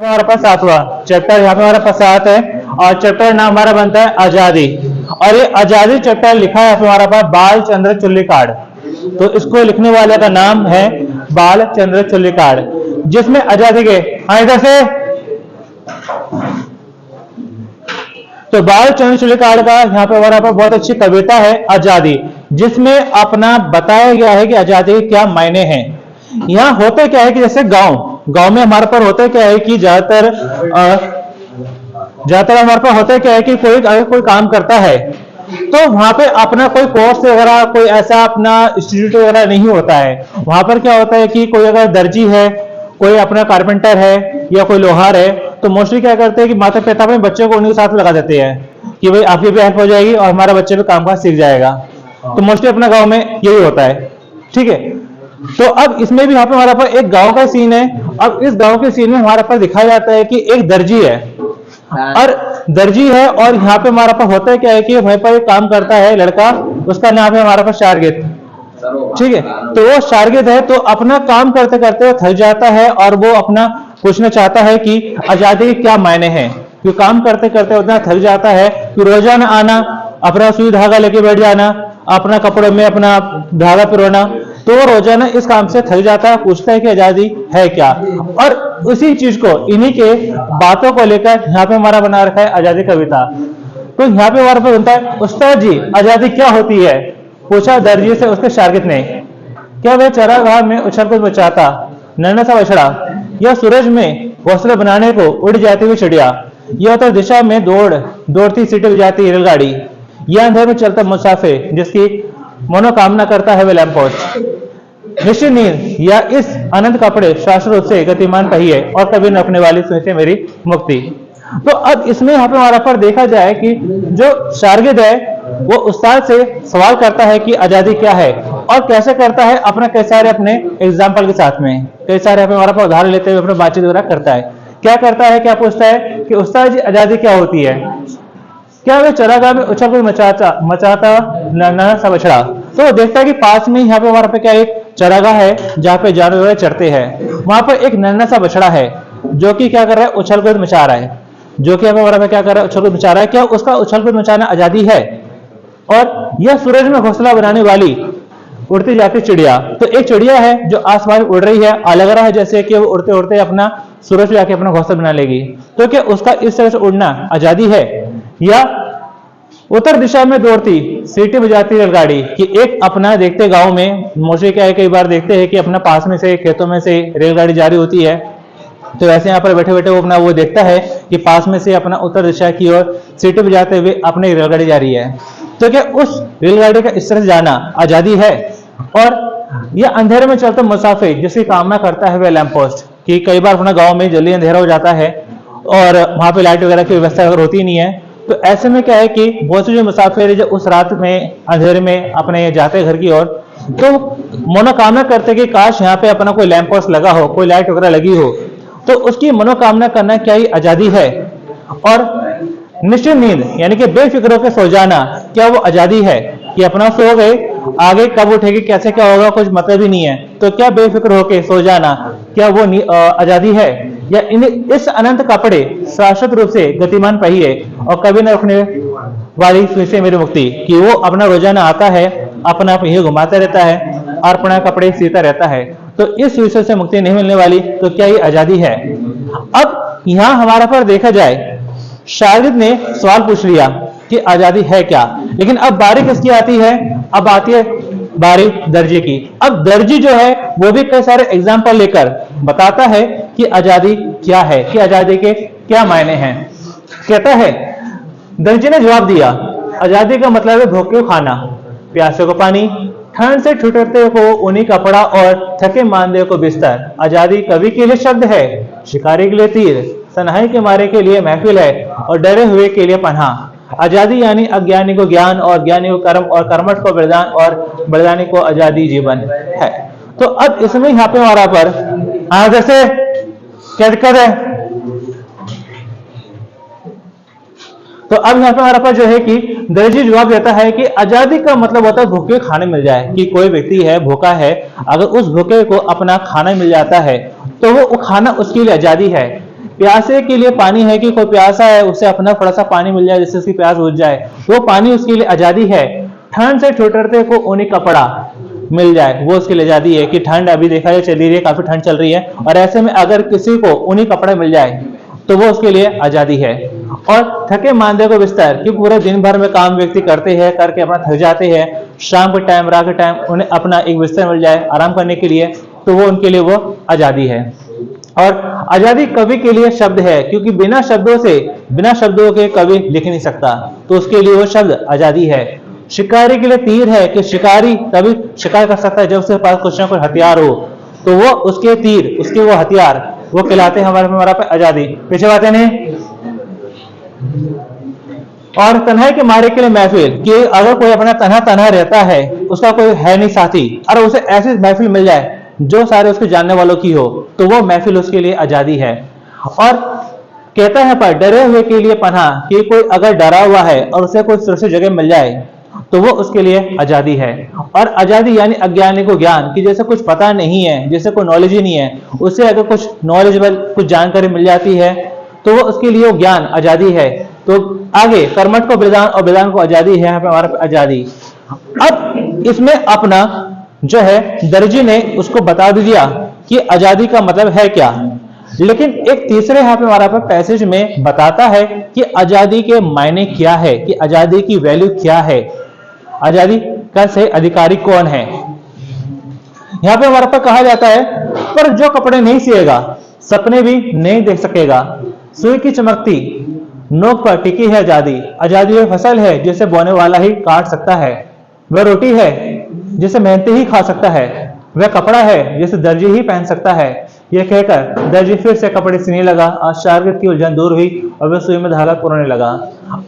हमारे पास 7वां चैप्टर यहाँ पे हमारे पास 7 है और चैप्टर नाम हमारा बनता है आजादी। और ये आजादी चैप्टर लिखा है हमारा पास बाल चंद्र चुल्लीकाड़। तो इसको लिखने वाले का नाम है बाल चंद्र चुल्लीकाड़, जिसमें आजादी के इधर से तो बाल चंद्र चुल्लीकाड़ का यहाँ पे हमारा पास बहुत अच्छी कविता है आजादी, जिसमें अपना बताया गया है कि आजादी के क्या मायने हैं। यहाँ होता क्या है कि जैसे गांव में हमारे पर होता क्या है कि ज्यादातर हमारे पास होता क्या है कि कोई काम करता है तो वहां पे अपना कोई कोर्स वगैरह कोई ऐसा अपना इंस्टीट्यूट वगैरह नहीं होता है। वहां पर क्या होता है कि कोई अगर दर्जी है, कोई अपना कारपेंटर है या कोई लोहार है, तो मोस्टली क्या करते हैं कि माता पिता अपने बच्चे को उन्हीं के साथ लगा देते हैं कि भाई आपकी भी हेल्प हो जाएगी और हमारा बच्चे भी काम काज सीख जाएगा। तो मोस्टली अपना गाँव में यही होता है। ठीक है, तो अब इसमें भी यहाँ पे हमारे पास एक गांव का सीन है। अब इस गांव के सीन में हमारे पास दिखाया जाता है कि एक दर्जी है और यहाँ पे हमारे पास होता है क्या है कि वहीं पर एक काम करता है लड़का, उसका नाम है हमारे पास शार्गिद। ठीक है, तो वो शार्गिद है तो अपना काम करते करते थक जाता है और वो अपना पूछना चाहता है कि आजादी के क्या मायने हैं। क्यों काम करते करते उतना थक जाता है कि रोजाना आना, अपना सुई धागा लेके बैठ जाना, अपना कपड़ों में अपना धागा पिरोना, तो वो रोजाना इस काम से थक जाता है, पूछता है कि आजादी है क्या। और उसी चीज को इन्हीं के बातों को लेकर यहाँ पे हमारा बना रखा है आजादी कविता। तो यहाँ पे हमारे पास बनता है उस्ताद जी आजादी क्या होती है, पूछा दर्जी से उसके शागिर्द ने। क्या वह चरागाह में उछल कूद मचाता नन्हा सा बछड़ा, या सूरज में घोंसले बनाने को उड़ जाती हुई चिड़िया, या उत्तर दिशा में दौड़ती सीटें बजाती रेलगाड़ी, या अंधेरे में चलता मुसाफिर जिसकी मनोकामना करता है वे लैंप पोस्ट, निश्चित नींद, या इस अनंत कपड़े शास्त्र रूप से गतिमान पहिए और कभी न अपने वाली सोचे मेरी मुक्ति। तो अब इसमें यहाँ पे हमारा पर देखा जाए कि जो शार्गिद है वो उस्ताद से सवाल करता है कि आजादी क्या है और कैसे करता है, अपना कई सारे अपने एग्जाम्पल के साथ में कई सारे हमारा पर उदाहरण लेते हुए अपने बातचीत वगैरह करता है। क्या करता है, क्या पूछता है कि उस्ताद जी आजादी क्या होती है। क्या वे चरागाह में उछल कूद मचाता नन्हा सा बछड़ा। तो देखता है कि पास में यहाँ पे हमारे पे क्या एक चरागाह है जहाँ पे जानवर चढ़ते हैं, वहां पर एक नन्हा सा बछड़ा है जो कि क्या कर रहा है, उछल कूद मचा रहा है। जो कि हमारे पे क्या कर रहा है, उछल कूद मचा रहा है। क्या उसका उछल कूद मचाना आजादी है। और यह सूरज में घोंसला बनाने वाली उड़ती जाती चिड़िया, तो एक चिड़िया है जो आसमान उड़ रही है, लग रहा है जैसे कि वो उड़ते उड़ते अपना सूरज पे जाके अपना घोंसला बना लेगी। तो क्या उसका इस तरह से उड़ना आजादी है। या उत्तर दिशा में दौड़ती सीटी बजाती रेलगाड़ी, कि एक अपना देखते गांव में मोस्टली क्या है, कई बार देखते हैं कि अपना पास में से खेतों में से रेलगाड़ी जारी होती है, तो ऐसे यहाँ पर बैठे बैठे वो अपना वो देखता है कि पास में से अपना उत्तर दिशा की ओर सीटी बजाते हुए अपनी रेलगाड़ी जा रही है। तो क्या उस रेलगाड़ी का इस तरह से जाना आजादी है। और यह अंधेरे में चलता मुसाफिर जिसकी कामना करता है वह लैंप पोस्ट, कि कई बार अपना गाँव में जल्दी अंधेरा हो जाता है और वहां पे लाइट वगैरह की व्यवस्था अगर होती नहीं है, तो ऐसे में क्या है कि बहुत से जो मुसाफिर जो उस रात में अंधेरे में अपने जाते घर की ओर, तो मनोकामना करते कि काश यहाँ पे अपना कोई लैंप पोस्ट लगा हो, कोई लाइट वगैरह लगी हो, तो उसकी मनोकामना करना क्या ही आजादी है। और निश्चित नींद यानी कि बेफिक्र होकर सो जाना, क्या वो आजादी है कि अपना सो गए, आगे कब उठेगी कैसे क्या होगा कुछ मतलब ही नहीं है, तो क्या बेफिक्र होकर सो जाना, क्या वो आजादी है। या इस अनंत कपड़े शाश्वत रूप से गतिमान पहिए और कभी न रुकने वाली से मेरी मुक्ति, कि वो अपना रोजाना आता है, अपना पहिए घुमाता रहता है और अपना कपड़े सीता रहता है, तो इस विषय से मुक्ति नहीं मिलने वाली, तो क्या ये आजादी है। अब यहाँ हमारा पर देखा जाए शागिर्द ने सवाल पूछ लिया कि आजादी है क्या, लेकिन अब बारी किसकी आती है, अब आती है बारी दर्जी की। अब दर्जी जो है वो भी कई सारे एग्जाम्पल लेकर बताता है कि आजादी क्या है, कि आजादी के क्या मायने हैं। कहता है, दर्जी ने जवाब दिया, आजादी का मतलब है भूखे को खाना, प्यासे को पानी, ठंड से ठुठरते को ऊनी कपड़ा और थके मानदेव को बिस्तर। आजादी कवि के लिए शब्द है, शिकारी के लिए तीर, सनहाई के मारे के लिए महफिल है और डरे हुए के लिए पनाह। आजादी यानी अज्ञानी को ज्ञान और ज्ञानी को कर्म और कर्मठ को बलिदान और बलिदानी को आजादी जीवन है। तो अब इसमें यहाँ पे हमारा पर जैसे क्या दिक्कत है, तो अब यहाँ पे हमारे पास जो है कि दर्जी जवाब देता है कि आजादी का मतलब होता है भूखे खाने मिल जाए, कि कोई व्यक्ति है भूखा है, अगर उस भूखे को अपना खाना मिल जाता है तो वो खाना उसके लिए आजादी है। प्यासे के लिए पानी है कि कोई प्यासा है उसे अपना थोड़ा सा पानी मिल जाए जिससे उसकी प्यास बुझ जाए, वो पानी उसके लिए आजादी है। ठंड से ठिठुरते को ऊनी कपड़ा मिल जाए, वो उसके लिए आजादी है कि ठंड अभी देखा जाए चली रही है, काफी ठंड चल रही है, और ऐसे में अगर किसी को ऊनी कपड़ा मिल जाए तो वो उसके लिए आजादी है। और थके मांदे को बिस्तर, कि पूरे दिन भर में काम व्यक्ति करते हैं, करके अपना थक जाते हैं, शाम के टाइम रात के टाइम उन्हें अपना एक बिस्तर मिल जाए आराम करने के लिए, तो वो उनके लिए वो आजादी है। और आजादी कवि के लिए शब्द है, क्योंकि बिना शब्दों के कवि लिख नहीं सकता, तो उसके लिए वो शब्द आजादी है। शिकारी के लिए तीर है, कि शिकारी तभी शिकार कर सकता है जब उसके पास कुछ ना कुछ हथियार हो, तो वो उसके तीर, उसके वो हथियार, वो कहलाते हैं हमारा पे आजादी। पीछे बातें नहीं। और तन्हाई के मारे के लिए महफिल, कि अगर कोई अपना तन्हा रहता है, उसका कोई है नहीं साथी, और उसे ऐसी महफिल मिल जाए जो सारे उसके जानने वालों की हो, तो वो महफिल उसके लिए आजादी है। और कहता है पर डरे हुए के लिए पनाह, कि कोई अगर डरा हुआ है और उसे कोई सुरक्षित जगह मिल जाए तो वो उसके लिए आजादी है। और आजादी यानी अज्ञानी को ज्ञान, कि जैसे कुछ पता नहीं है, जैसे कोई नॉलेज ही नहीं है, उससे अगर कुछ नॉलेजेबल कुछ जानकारी मिल जाती है तो वो उसके लिए वो ज्ञान आजादी है। तो आगे कर्मठ को बलिदान और बलिदान को आजादी है, यहाँ पे हमारा आजादी। अब इसमें अपना जो है दर्जी ने उसको बता दिया कि आजादी का मतलब है क्या, लेकिन एक तीसरे यहाँ पे हमारा पैसेज में बताता है कि आजादी के मायने क्या है, कि आजादी की वैल्यू क्या है, आजादी का सही अधिकारी कौन है। यहाँ पे हमारे पास कहा जाता है, पर जो कपड़े नहीं सिएगा सपने भी नहीं देख सकेगा, सुई की चमकती नोक पर टिकी है आजादी, आजादी वह फसल है जिसे बोने वाला ही काट सकता है, वह रोटी है जिसे मेहनती ही खा सकता है, वह कपड़ा है जिसे दर्जी ही पहन सकता है। यह कहकर दर्जी फिर से कपड़े सिलने लगा, और शागिर्द की उलझन दूर हुई और वह सुई में धागा पुराने लगा।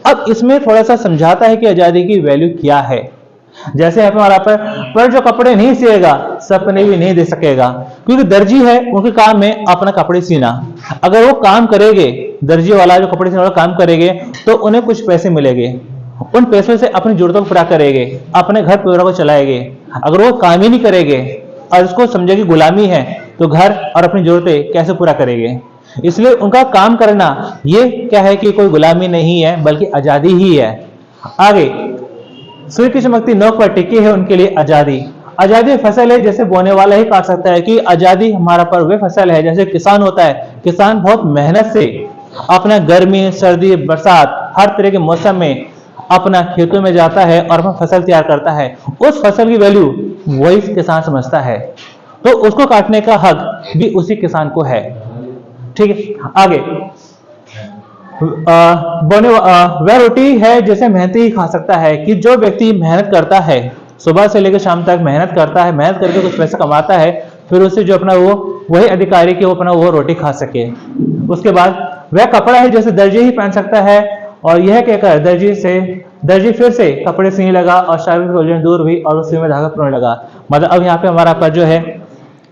अब इसमें थोड़ा सा समझाता है कि आजादी की वैल्यू क्या है। जैसे यहाँ पे हमारा पर जो कपड़े नहीं सिएगा सपने भी नहीं दे सकेगा, क्योंकि दर्जी है उनके काम में अपना कपड़े सीना, अगर वो काम करेंगे, दर्जी वाला जो कपड़े सीने वाला काम करेंगे तो उन्हें कुछ पैसे मिलेंगे, उन पैसों से अपनी जरूरतों को पूरा करेंगे, अपने घर परिवार को चलाएंगे। अगर वो काम ही नहीं करेंगे और इसको समझेगी गुलामी है, तो घर और अपनी जरूरतें कैसे पूरा करेंगे। इसलिए उनका काम करना ये क्या है कि कोई गुलामी नहीं है बल्कि आजादी ही है। आगे सूर्य की चमकती नोक पर टिकी है उनके लिए आजादी। आजादी फसल है जैसे बोने वाला ही काट सकता है, कि आजादी हमारा पर वे फसल है जैसे किसान होता है, किसान बहुत मेहनत से अपना गर्मी सर्दी बरसात हर तरह के मौसम में अपना खेतों में जाता है और अपना फसल तैयार करता है, उस फसल की वैल्यू वही किसान समझता है, तो उसको काटने का हक भी उसी किसान को है। ठीक है, आगे वह रोटी है जैसे मेहनती ही खा सकता है, कि जो व्यक्ति मेहनत करता है सुबह से लेकर शाम तक मेहनत करता है, मेहनत करके कुछ पैसा कमाता है, फिर उससे जो अपना वो वही अधिकारी की वो अपना वो रोटी खा सके। उसके बाद वह कपड़ा है जैसे दर्जी ही पहन सकता है, और यह कहकर दर्जी फिर से कपड़े सीने लगा और शागिर्द की उलझन दूर हुई और उसी में धागा पुराने लगा। मतलब अब यहाँ पे हमारा पर जो है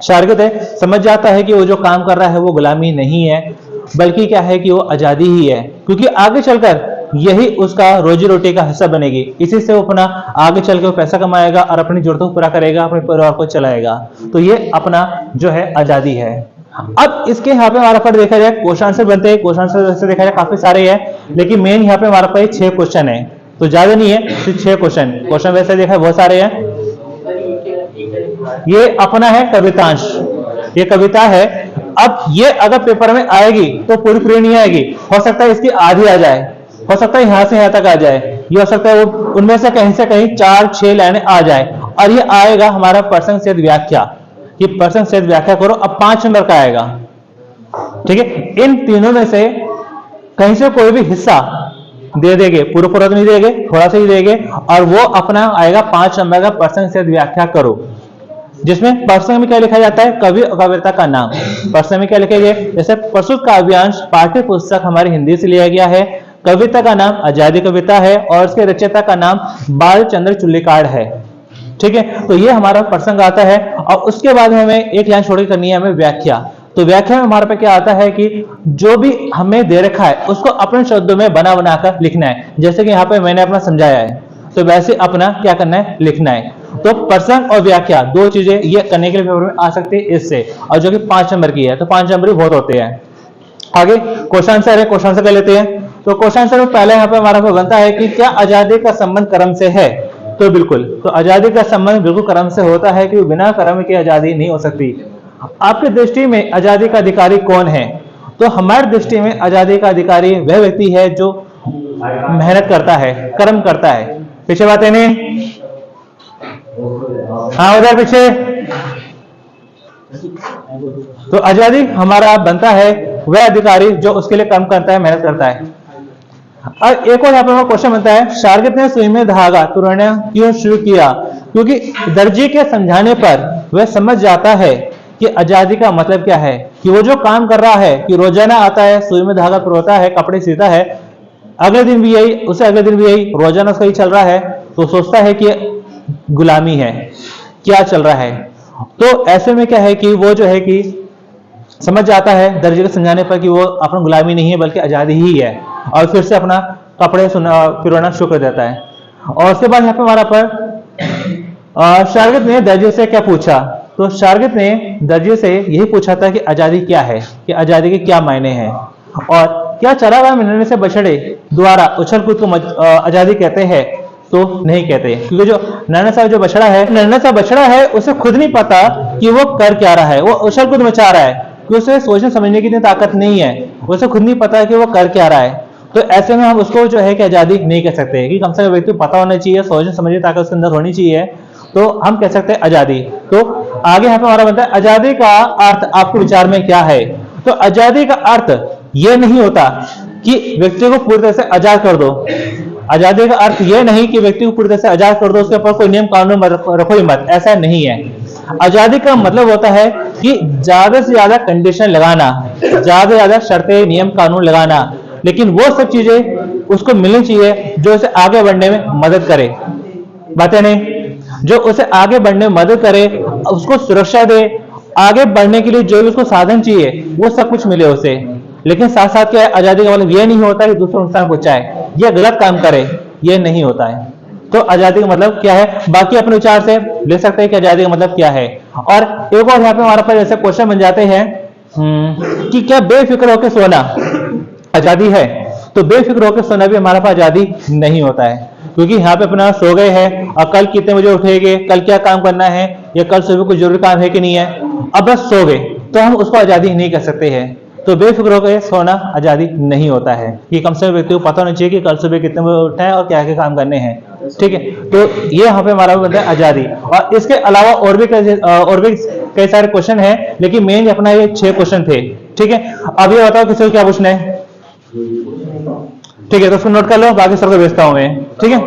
शागिर्द है समझ जाता है कि वो जो काम कर रहा है वो गुलामी नहीं है बल्कि क्या है कि वो आजादी ही है, क्योंकि आगे चलकर यही उसका रोजी रोटी का हिस्सा बनेगी, इसी से वो अपना आगे चल के वो पैसा कमाएगा और अपनी जरूरतों को पूरा करेगा, अपने परिवार को चलाएगा। तो ये अपना जो है आजादी है। अब इसके यहाँ पे हमारा पर देखा जाए क्वेश्चन आंसर बनते हैं, क्वेश्चन आंसर वैसे देखा जाए काफी सारे हैं, लेकिन मेन यहाँ पे हमारा पास 6 क्वेश्चन है, तो ज्यादा नहीं है, सिर्फ 6 क्वेश्चन वैसे देखा है बहुत सारे हैं। ये अपना है कवितांश, ये कविता है। अब ये अगर पेपर में आएगी तो पूरी नहीं आएगी, हो सकता है इसकी आधी आ जाए, हो सकता है यहां से यहां तक आ जाए, ये हो सकता है वो उनमें से कहीं 4-6 लाइनें आ जाए, और ये आएगा हमारा प्रसंग से व्याख्या, कि प्रसंग से व्याख्या करो, अब 5 नंबर का आएगा। ठीक है, इन तीनों में से कहीं से कोई भी हिस्सा दे देंगे, पूरा नहीं देंगे, थोड़ा सा ही देंगे, और वो अपना आएगा 5 नंबर का प्रसंग से व्याख्या करो, जिसमें प्रसंग में क्या लिखा जाता है, कवि और कविता का नाम। प्रसंग में क्या लिखेंगे, जैसे प्रस्तुत काव्यांश पाठ्य पुस्तक हमारी हिंदी से लिया गया है, कविता का नाम आजादी कविता है और उसके रचयिता का नाम बालचंद्र चुल्लीकाड़ है। ठीक है, तो ये हमारा प्रसंग आता है, और उसके बाद हमें एक लाइन छोड़ करनी है हमें व्याख्या। तो व्याख्या में हमारे पे क्या आता है कि जो भी हमें दे रखा है उसको अपने शब्दों में बना बनाकर लिखना है, जैसे कि यहाँ पे मैंने अपना समझाया है, तो वैसे अपना क्या करना है, लिखना है। तो प्रसंग और व्याख्या 2 चीजें ये करने के लिए पेपर में आ सकती है इससे, और जो कि 5 नंबर की है, तो 5 नंबर भी बहुत होते हैं। आगे क्वेश्चन आंसर है, क्वेश्चन आंसर कर लेते हैं। तो क्वेश्चन आंसर में पहले यहाँ पे हमारा बनता है कि क्या आजादी का संबंध कर्म से है? तो बिल्कुल, तो आजादी का संबंध बिल्कुल कर्म से होता है कि बिना कर्म की आजादी नहीं हो सकती। आपकी दृष्टि में आजादी का अधिकारी कौन है? तो हमारी दृष्टि में आजादी का अधिकारी वह व्यक्ति है जो मेहनत करता है, कर्म करता है। पीछे बात है नहीं? हाँ उधर पीछे। तो आजादी हमारा बनता है वह अधिकारी जो उसके लिए काम करता है, मेहनत करता है। और एक और यहाँ पर क्वेश्चन बनता है, शार्गिद ने सुई में धागा तुड़ना क्यों शुरू किया? क्योंकि दर्जी के समझाने पर वह समझ जाता है कि आजादी का मतलब क्या है, कि वो जो काम कर रहा है कि रोजाना आता है, सुई में धागा पिरोता है, कपड़े सीता है, अगले दिन भी यही, उससे अगले दिन भी यही, रोजाना उसका ही चल रहा है, तो सोचता है कि गुलामी है, क्या चल रहा है। तो ऐसे में क्या है कि वो जो है कि समझ जाता है दर्जी के समझाने पर कि वो अपना गुलामी नहीं है बल्कि आजादी ही है, और फिर से अपना कपड़े पिरोना शुरू कर देता है। और उसके बाद यहाँ पे हमारा पर शार्गिद ने दर्जी से क्या पूछा? तो शार्गिद ने दर्जी से यही पूछा था कि आजादी क्या है, कि आजादी के क्या मायने हैं, और क्या चला हुआ मिलने से बछड़े द्वारा उछल कूद को आजादी कहते हैं? तो नहीं कहते, क्योंकि जो नन्हा सा जो बछड़ा है, नन्हा सा बछड़ा है, उसे खुद नहीं पता कि वो कर क्या रहा है, वो उछल कूद मचा रहा है, कि उसे सोचने समझने की इतनी ताकत नहीं है, उसे खुद नहीं पता कि वो कर क्या रहा है। तो ऐसे में हम उसको जो है कि आजादी नहीं कह सकते, कि कम से कम व्यक्ति को पता होना चाहिए, सोचने समझने की ताकत उसके अंदर होनी चाहिए, तो हम कह सकते हैं आजादी। तो आगे यहाँ पे हमारा बनता है, आजादी का अर्थ आपके विचार में क्या है? तो आजादी का अर्थ यह नहीं होता कि व्यक्ति को पूरी तरह से आजाद कर दो। आजादी का अर्थ यह नहीं कि व्यक्ति को पूरी तरह से आजाद कर दो, उसके ऊपर कोई नियम कानून रखो ही मत, ऐसा नहीं है। आजादी का मतलब होता है कि ज्यादा से ज्यादा कंडीशन लगाना, ज्यादा से ज्यादा शर्तें नियम कानून लगाना, लेकिन वो सब चीजें उसको मिलनी चाहिए जो उसे आगे बढ़ने में मदद करे। बातें नहीं, जो उसे आगे बढ़ने में मदद करे, उसको सुरक्षा दे, आगे बढ़ने के लिए जो भी उसको साधन चाहिए वो सब कुछ मिले उसे। लेकिन साथ साथ क्या है, आजादी का मतलब ये नहीं होता कि दूसरों को नुकसान पहुंचाए या गलत काम करे, ये नहीं होता है। तो आजादी का मतलब क्या है, बाकी अपने विचार से ले सकते हैं कि आजादी का मतलब क्या है। और एक और यहाँ पे हमारे पास ऐसे क्वेश्चन बन जाते हैं कि क्या बेफिक्र होकर सोना आजादी है? तो बेफिक्र होकर सोना भी हमारे पास आजादी नहीं होता है, क्योंकि यहाँ पे अपना सो गए हैं और कल कितने बजे उठेंगे, कल क्या काम करना है, या कल सुबह कोई जरूरी काम है कि नहीं है, अब बस सो गए, तो हम उसको आजादी नहीं कह सकते हैं। तो बेफिक्र होकर सोना आजादी नहीं होता है, कि कम से कम व्यक्ति को पता होना चाहिए कि कल सुबह कितने बजे उठना है और क्या क्या काम करने हैं। ठीक है, तो ये यहाँ पे हमारा बनता है आजादी। और इसके अलावा और भी कई सारे क्वेश्चन हैं, लेकिन मेन अपना ये 6 क्वेश्चन थे। ठीक है, अब ये बताओ किसी को क्या पूछना है? ठीक है, तो उसको नोट कर लो, बाकी सबको भेजता हूँ मैं। ठीक है।